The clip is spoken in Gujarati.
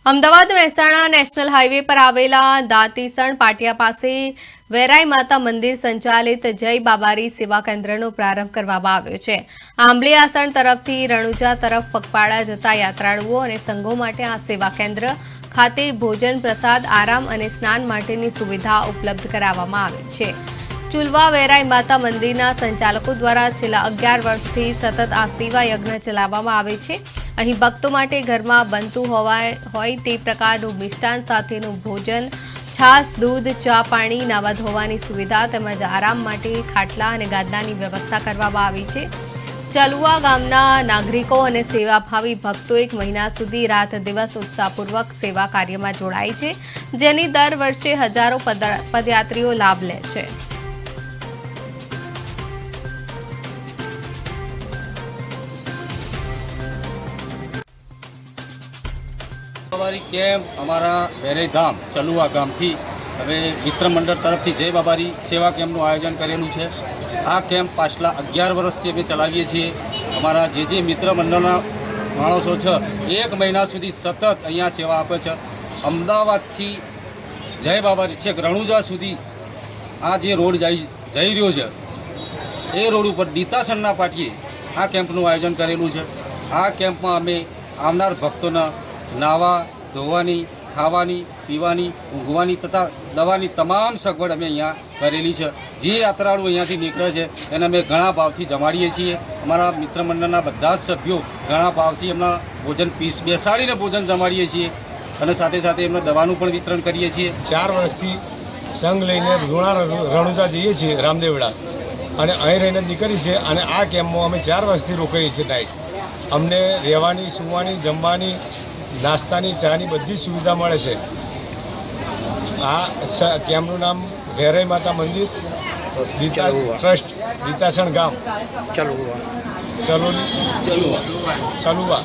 અમદાવાદ મહેસાણા નેશનલ હાઈવે પર આવેલા દાંતીસણ પાટિયા પાસે વેરાઈ માતા મંદિર સંચાલિત જય બાબારી સેવા કેન્દ્રનો પ્રારંભ કરવામાં આવ્યો છે। આંબલિયાસણ તરફથી રણુજા તરફ પગપાળા જતા યાત્રાળુઓ અને સંઘો માટે આ સેવા કેન્દ્ર ખાતે ભોજન, પ્રસાદ, આરામ અને સ્નાન માટેની સુવિધા ઉપલબ્ધ કરાવવામાં આવી છે। ચુલવા વેરાઈ માતા મંદિરના સંચાલકો દ્વારા છેલ્લા 11 વર્ષથી સતત આ સેવા યજ્ઞ ચલાવવામાં આવે છે। અહીં ભક્તો માટે ઘરમાં બનતું હોય તે પ્રકારનું મિષ્ટાન સાથેનું ભોજન, છાશ, દૂધ, ચા, પાણી, નાવા ધોવાની સુવિધા તેમજ આરામ માટે ખાટલા અને ગાદલાની વ્યવસ્થા કરવામાં આવી છે। ચલુવા ગામના નાગરિકો અને સેવાભાવી ભક્તો 1 મહિના સુધી રાત દિવસ ઉત્સાહપૂર્વક સેવા કાર્યમાં જોડાય છે, જેની દર વર્ષે હજારો પદયાત્રીઓ લાભ લે છે। बाबारी कैम्प अमरा वेराई धाम चलुआ गाम थी हवे मित्र मंडल तरफ थी जय बाबारी सेवा कैम्प आयोजन करेलू है। आ कैम्प पाछला 11 वर्षथी अमे चलावीए छीए। अमरा जे मित्र मंडलना माणसो छे 1 महीना सुधी सतत अहींया सेवा आपे छे। अमदावादथी जय बाबारी छेक रणुजा सुधी आ जे रोड जई रह्यो छे ए रोड पर दीतासणना पाटीए आ कैम्पनुं आयोजन करेलू है। आ कैम्पमां अमे आवनार भक्तोना नावा धोवानी, खावानी, पीवानी, ઊંઘવાની तथा दवानी तमाम सगवड अमे अहींया करेली है। जे यात्राळु अहींयाथी निकळे छे एने अमे घणा भावथी जमाड़ीए छीए। अमारा मित्र मंडळना बधा ज सभ्यो घणा भावथी एमना भोजन बेसाડીને भोजन जमाड़ीए छीए અને સાથે સાથે એમને દવાનું પણ વિતરણ કરીએ છીએ। 4 વર્ષથી સંઘ લઈને રણુજા જઈએ છીએ રામદેવડા અને અહીં રહીને નીકળી છે અને આ કેમ્પમાં અમે 4 વર્ષથી રોકાઈએ છીએ। નાઇટ અમને રહેવાની, સૂવાની, જમવાની, નાસ્તાની, ચાની બધી સુવિધા મળે છે। આ કેમ્પનું નામ વેરાઈ માતા મંદિર ટ્રસ્ટ, દીતાસણ ગામ, ચલુવા।